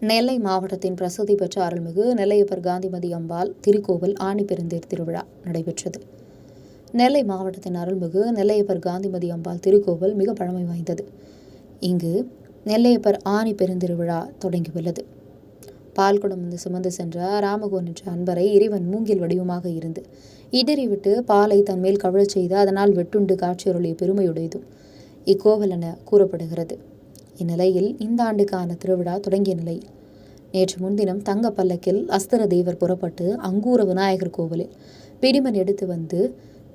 நெல்லை மாவட்டத்தின் பிரசித்தி பெற்ற அருள்மிகு நெல்லையப்பர் காந்திமதி அம்பாள் திருக்கோவில் ஆணி பெருந்தேர் திருவிழா நடைபெற்றது. நெல்லை மாவட்டத்தின் அருள்மிகு நெல்லையப்பர் காந்திமதி அம்பாள் திருக்கோவில் மிக பழமை வாய்ந்தது. இங்கு நெல்லையப்பர் ஆணி பெருந்திருவிழா தொடங்கியுள்ளது. பால்குடம் சுமந்து சென்ற ராமகோன் என்ற அன்பரை இறைவன் மூங்கில் வடிவமாக இருந்து இடறி விட்டு பாலை தன்மேல் கவிழச் செய்து அதனால் வெட்டுண்டு காட்சியருளிய பெருமையுடையதும் இக்கோவில் என கூறப்படுகிறது. இந்நிலையில் இந்த ஆண்டுக்கான திருவிழா தொடங்கிய நிலையில் நேற்று முன்தினம் தங்க பல்லக்கில் அஸ்தர தேவர் புறப்பட்டு அங்கூர விநாயகர் கோவிலில் பிடிமன் எடுத்து வந்து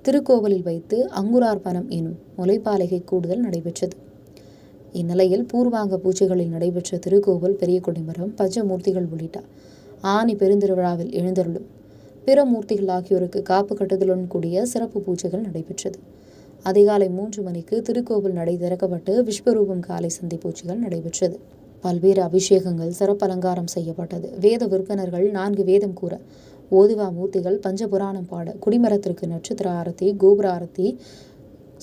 திருக்கோவிலில் வைத்து அங்குரார்ப்பணம் எனும் முளைப்பாலகை கூடுதல் நடைபெற்றது. இந்நிலையில் பூர்வாங்க பூஜைகளில் நடைபெற்ற திருக்கோவில் பெரிய கொடிமரம் பஞ்சமூர்த்திகள் உள்ளிட்ட ஆணி பெருந்திருவிழாவில் எழுந்தருளும் பிற மூர்த்திகள் ஆகியோருக்கு காப்பு கட்டுதலுடன் கூடிய சிறப்பு பூஜைகள் நடைபெற்றது. அதிகாலை 3 மணிக்கு திருக்கோவில் நடை திறக்கப்பட்டு விஸ்வரூபம் காலை சந்தி பூஜைகள் நடைபெற்றது. பல்வேறு அபிஷேகங்கள் சிறப்பு அலங்காரம் செய்யப்பட்டது. வேத விற்பனர்கள் 4 வேதம் கூற, ஓதுவா மூர்த்திகள் பஞ்சபுராணம் பாட, குடிமரத்திற்கு நட்சத்திர ஆரத்தி, கோபுர ஆரத்தி,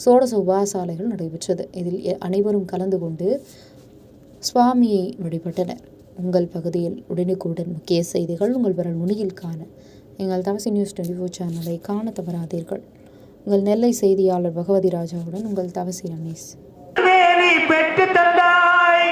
சோடச உபாசாலைகள் நடைபெற்றது. இதில் அனைவரும் கலந்து கொண்டு சுவாமியை வழிபட்டனர். உங்கள் பகுதியில் உடனுக்குடன் முக்கிய செய்திகள் உங்கள் விரல் நுனியில் காண எங்கள் தவசி நியூஸ் 24 சேனலை காண தவறாதீர்கள். உங்கள் நெல்லை செய்தியாளர் பகவதி ராஜாவுடன் உங்கள் தவசி ரமேஷ். பெற்று தந்தாய்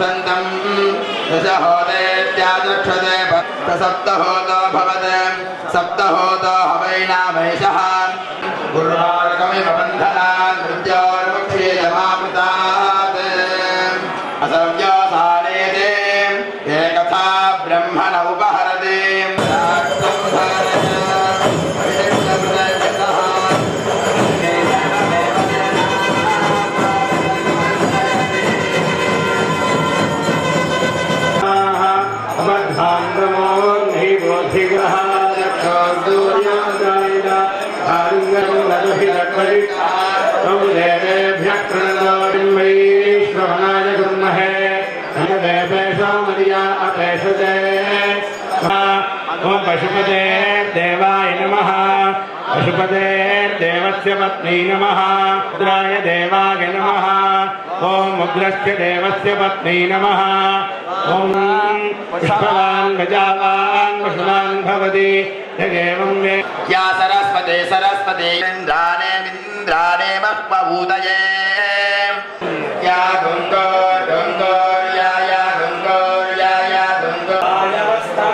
सन्तम् दशहोदेत्याचक्षते सप्तहोतो भवते सप्तहोतो हवैनामैषः गुरुवारकमिव बन्धनान् मृत्योर्मुक्षीयमामृतात् असव्योसानेते एकथा ब्रह्मण उपहरते पशुपते देवाय नमः पशुपते देवस्य पत्नी नमः रुद्राय देवाय नमः ओम उग्रस्य देवस्य पत्नी नमः ओम पुष्पवान् गजावान् पशुवान् भवति यगेवं वे या सरस्वते सरस्वते इन्द्राणे मिन्द्राणे महभूतये या गंगो गंगो या गंगो या गंगो आयवस्था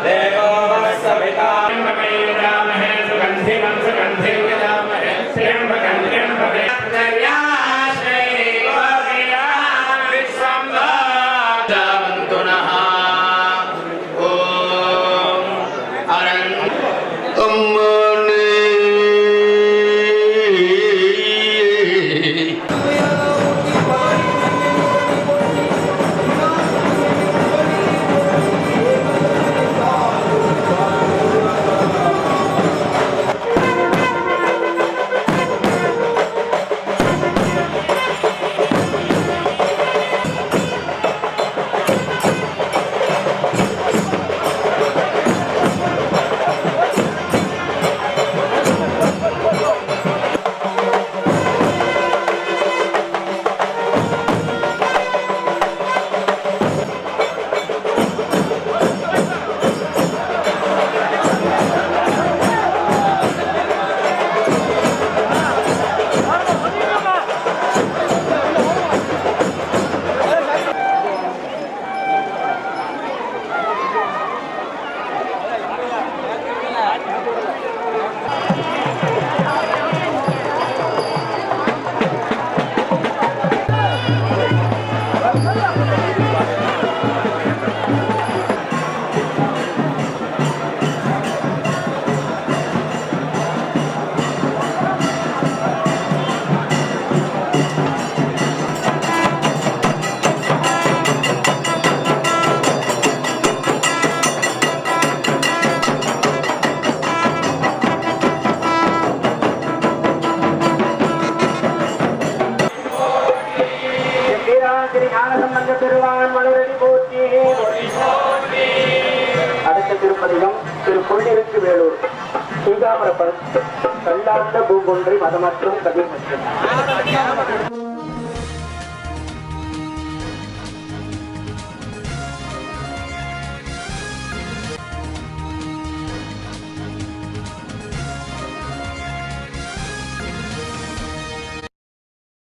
देवो वत्सविता ममेयामहे सुगन्धिं गजामहे त्र्यम्बकं भवेत् ஞானசம்பந்த பெருவான் மலரடி போற்றி. அடுத்த திருப்பதிகம் திரு கொள்ளிருக்கு வேலூர் சீதாமரப்பன் கல்லாண்ட பூங்கொன்றை மதமற்றும் கதிர் மற்றும்